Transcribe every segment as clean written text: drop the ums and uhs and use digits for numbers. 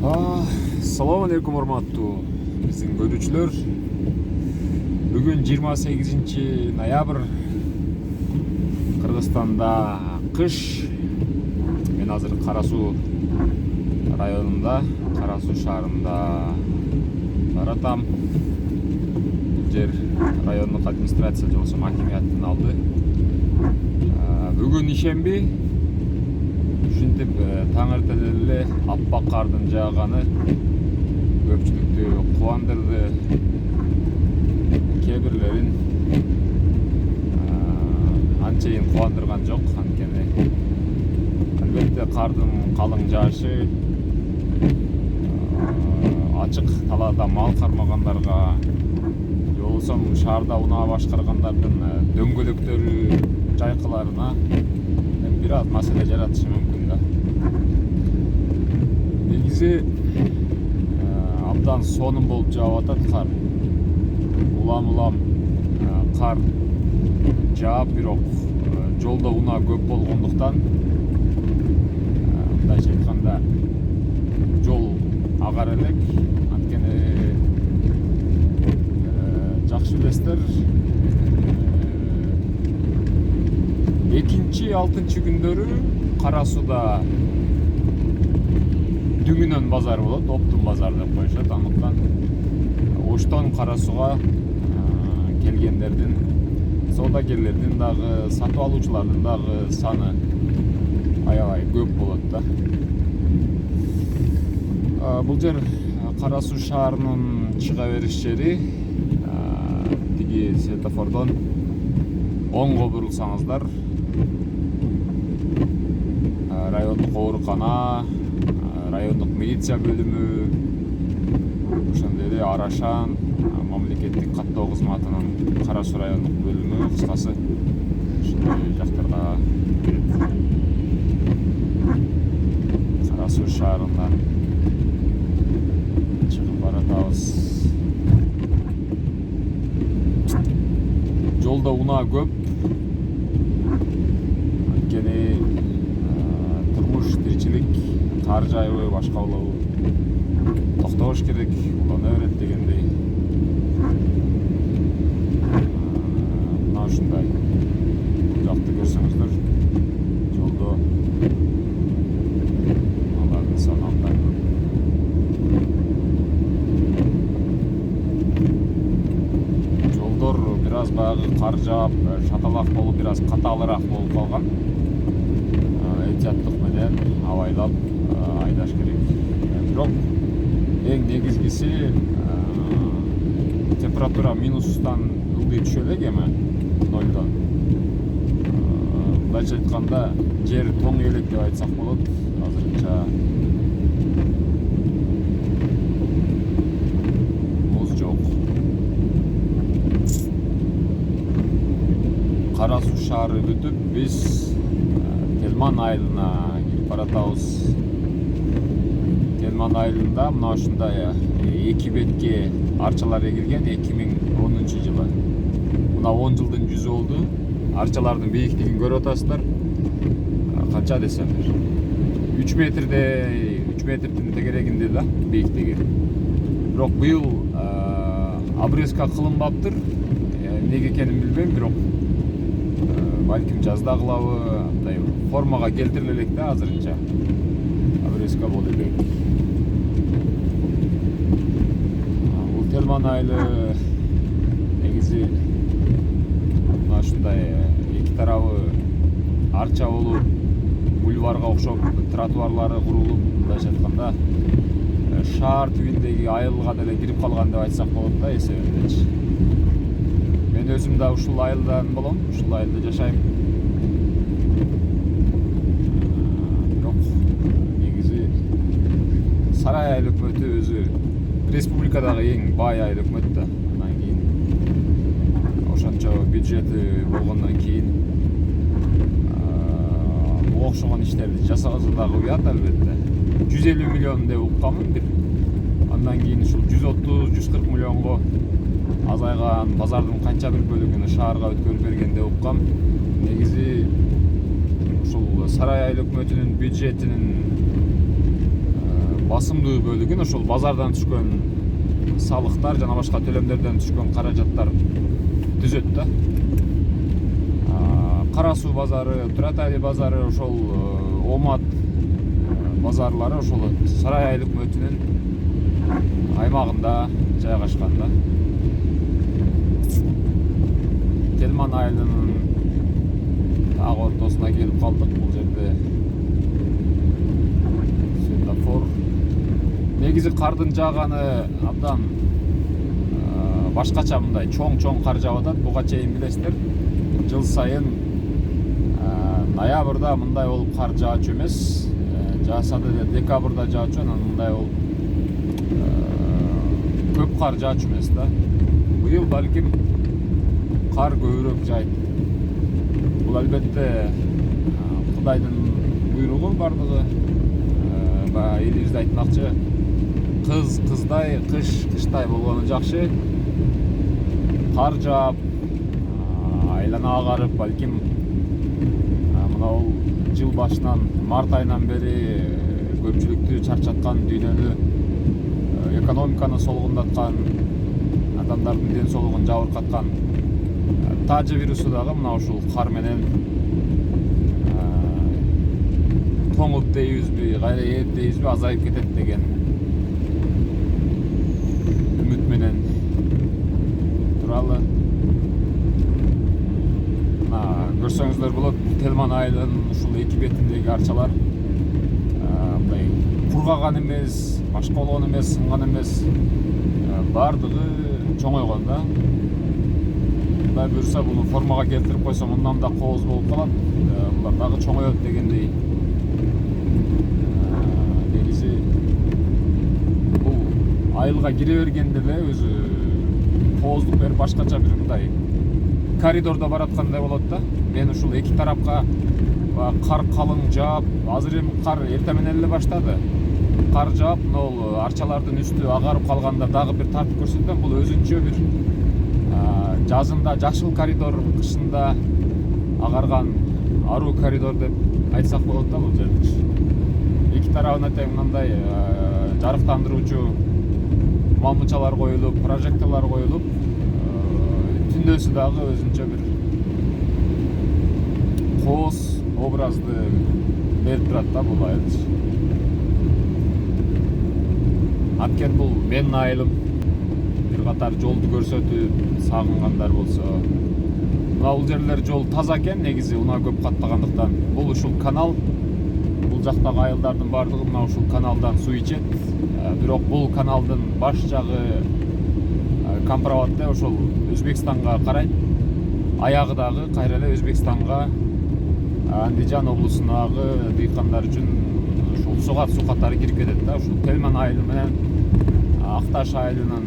Assalamu alaikum урматтуу биздин көрүүчүлөр. Бүгүн 28 ноябрь. Кыргызстанда кыш. Мен азыр Кара Суу районунда, Кара Суу шаарында баратам. Бул жер райондук администрация же болбосо макимияттын алды. Бүгүн ишемби. Ушинтип таң эртеде эле аппак кардын жааганы көпчүлүктү кубандырды. Кээ бирлерин анчейин кубандырган жок. Анткени албетте кардын калың жаашы ачык талаада мал кармагандарга же болбосо шаарда унаа башкаргандардын дөңгөлөктөрү жайкыларына бир аз маселе жаратышы мүмкүн да. Негизи абдан сонун болуп жаап атат кар. Улам кар жаап, бирок жолдо унаа көп болгондуктан мындайча айтканда жол агар элек. Анткени жакшы билесиздер, 2-6 күндөрү Кара Сууда дүңүнөн базар болот, оптун базар деп коюшат. Андыктан оштон Кара Сууга келгендердин, соодагерлердин дагы, сатып алуучулардын дагы саны аябай көп болот да. Бул жер Кара Суу шаарынын чыга бериш жери. Тиги светофордон оңго бурулсаңыздар райондук оорукана, райондук милиция бөлүмү, ошондой эле Арашан мамлекеттик каттоо кызматынын Кара Суу райондук бөлүмү, кыскасы ушундай жактарга келет. Кара Суу шаарынан чыгып баратабыз. Жолдо унаа көп. Анткени турмуш, тиричилик, кар жаybы, башка болобу токтобош керек, улана берет дегендей. Мына ушундай. Бул жакты көрсөңүздөр, жолдо алардын саны абдан көп. Жолдор бир аз баягы кар жаап, шаталак болуп, бир аз катаалыраак болуп калган. Эhtiyаттык менен абайлап айдаш керек. Бирок эң негизгиси температура минустан ылдый түшө элек эми, 0-дон. Мындайча айтканда жер тоң элек деп айтсак болот. Азырынча муз жок. Кара Суу шаары бүтүп, биз Телман айылына кирип баратабыз. Телман айылында мына ушундай 2 бетке арчалар эгилген 2010 жылы. Мына 10 жылдын жүзү болду. Арчалардын бийиктигин көрүп атасыздар. Канча десемдер? 3 метрдин тегерегинде да бийиктиги. Бирок быйыл обрезка кылынбаптыр. Эмнеге экенин билбейм, бирок балким жазда кылабы, мындай формага келтириле элек да азырынча. Обрезка болду элек. Бул Телман айылы негизи мына ушундай эки тарабы арча болуп, бульварга окшоп тротуарлары курулуп, мындайча айтканда шаар түбүндөгү айылга деле кирип калган деп айтсак болот да, эсебиндечи. Мен өзүм да ушул айылдан болом, ушул айылда жашайм. Бирок негизи Сарай айыл өкмөтү өзү республикадагы эң бай айыл өкмөт да. Андан кийин ошончо бюджети болгондон кийин бул окшогон иштерди жасагысы дагы уят албетте. 150 миллион деп укканмын бир. Андан кийин ушул 130-140 миллионго азайган базардын канча бир бөлүгүнү шаарга өткөрүп берген деп уккам. Негизи ушул Сарай айыл өкмөтүнүн бюджетинин басымдуу бөлүгүн ошол базардан түшкөн салыктар жана башка төлөмдөрдөн түшкөн каражаттар түзөт да. Кара Суу базары, Туратали базары, ошол Омат базарлары ошол Сарай айыл өкмөтүнүн аймагында жайгашкан да. Телман айылынын таг ортосуна келип калдык. Бул жерде светофор. Негизи кардын жааганы абдан башкача, мындай чоң кар жаап атат. Буга чейин билесиздер, жыл сайын ноябрда мындай болуп кар жаачу эмес. Жааса деле декабрда жаачу, анан мындай болуп көп кар жаачу эмес да. Быйыл балким кар көбүрөөк жайт. Бул албетте Кудайдын буйругу бардыгы. Элибизде айтмакчы, кыз кыздай, кыш кыштай болгону жакшы. Кар жаап, айлана агарып, балким мынау жыл башынан март айынан бери көпчүлүктү чарчаткан, дүйнөнү экономиканы солгундаткан, адамдардын ден соолугун жабыркаткан тажы вирусу дагы мына ушул кар менен тоңуп дейбизби, кайра ээп дейбизби, азайып кетет деген үмүт менен туралы. Көрсөңүздөр болот, Телман айылынын ушул эки бетиндеги арчалар мындай кургаган эмес, башка болгон эмес, сынган эмес, бардыгы чоңойгон да. Мындай буюрса буну формага келтирип койсо мындан да кооз болуп калат, булар дагы чоңоет дегендей. Негизи бул айылга кире бергенде эле өзү кооздук берип башкача бир мындай коридордо бараткандай болот да. Мен ушул эки тарапка кар калың жаап, азыр эми кар эрте менен эле баштады. Кар жаап, могул арчалардын үстү агарып калганда дагы бир тартып көрсөтөм. Бул өзүнчө бир жазында жашыл коридор, кышында агарган аруу коридор деп айтсак болот да бул жерди. Эки тарабына тең мындай жарыктандыруучу мамычалар коюлуп, прожекторлор коюлуп, түндөсү дагы өзүнчө бир кооз образды берип турат да бул айыл. Анткени бул менин айылым. Бир катар жолду көрсөтүп сагынгандар болсо, мына бул жерлер жол таза экен, негизи унаа көп каттагандыктан. Бул ушул канал, бул жактагы айылдардын бардыгы мына ушул каналдан суу ичет. Бирок бул каналдын баш жагы Компроватте, ошол Өзбекстанга карайт. Аягы дагы кайра эле Өзбекстанга, Андижан облусундагы дыйкандар үчүн ушул суу каттары кирип кетет да. Ушул Телман айылы менен Акташ айылынын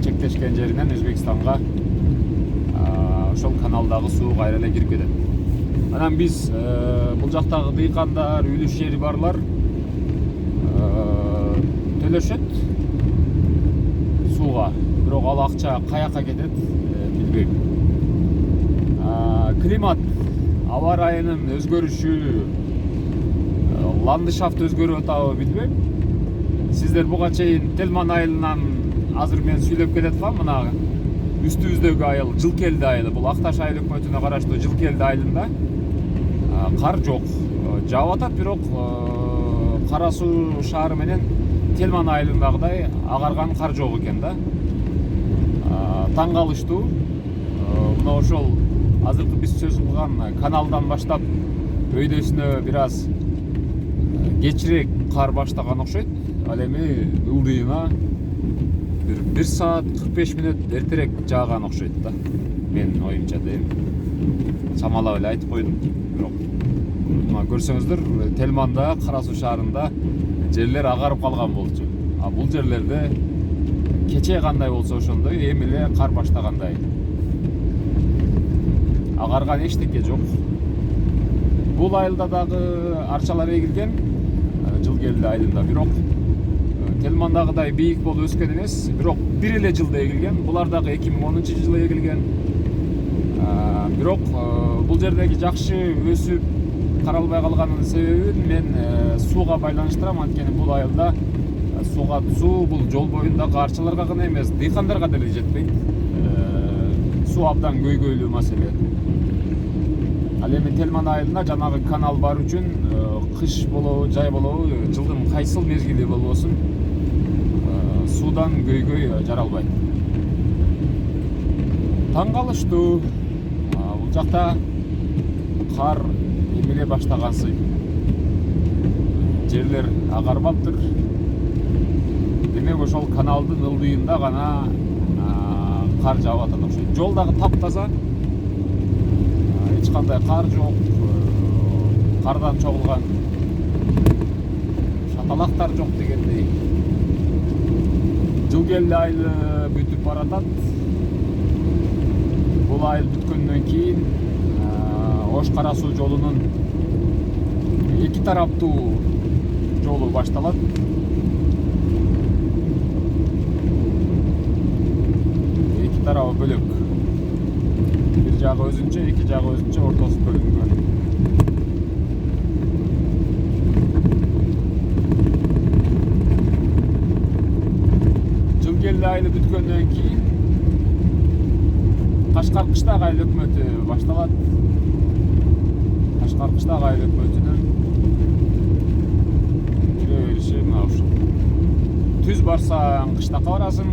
чектешкен жеринен Өзбекстанга ошол каналдагы суу кайра эле кирип кетет. Анан биз бул жактагы дыйкандар, үлүш жери барлар төлөшөт сууга. Бирок ал акча каяка кетет билбейм. Климат, аба ырайынын өзгөрүшү, ландшафт өзгөрүп атабы билбейм. Сиздер буга чейин Телман айылынан азыр мен сүйлөп келаткам. Мына үстүбүздөгү айыл Жылкелди айылы. Бул Акташ айыл өкмөтүнө караштуу Жылкелди айылында кар жок. Жаап атат, бирок Кара Суу шаары менен Телман айылындагыдай агарган кар жок экен да. Таң калыштуу. Мына ошол азыркы биз сөз кылган каналдан баштап өйдөсүнө бир аз кечирээк кар баштаган окшойт. Ал эми ылдыйына бир саат 45 мүнөт эртерээк жааган окшойт да. Менин оюмча дейм. Самалап эле айтып койдум. Бирок мына көрсөңүздөр, Телманда, Кара Суу шаарында жерлер агарып калган болчу. Бул жерлерде кече кандай болсо ошондой эми эле кар баштагандай. Агарган эчтеке жок. Бул айылда дагы арчалар эгилген, Жылкелди айылында. Бирок Телмандагыдай бийик болуп өскөн эмес, бирок бир эле жылда эгилген. Булар дагы 2010-жылы эгилген. Бирок бул жердеги жакшы өсүп каралбай калганын себебин мен сууга байланыштырам. Анткени бул айылда суу бул жол боюндагы арчаларга гана эмес, дыйкандарга деле жетпейт. Суу абдан көйгөйлүү маселе. Ал эми Телман айылына жанагы канал бар үчүн кыш болобу, жай болобу, жылдын кайсыл мезгили болбосун суудан көйгөй жаралбайт. Таң калыштуу. Бул жакта кар эмиле баштагансый. Жерлер агарбаптыр. Демек ошол каналдын ылдыйында гана кар жаап атат окшойт. Жол дагы таптаза. Эч кандай кар жок. Кардан чогулган шаталактар жок дегендей. Жыл келди айылы бүтүп баратат. Бул айыл бүткөндөн кийин Ош Кара Суу жолунун эки тараптуу жолу башталат. Эки тарабы бөлөк. Бир жагы өзүнчө, эки жагы өзүнчө, ортосу бөлүнгөн. Жыл келди айылы бүткөндөн кийин Кашкар кыштак айыл өкмөтү башталат. Кашкар кыштак айыл өкмөтүнүн кире бериши мына ушул. Түз барсаң кыштакка барасың,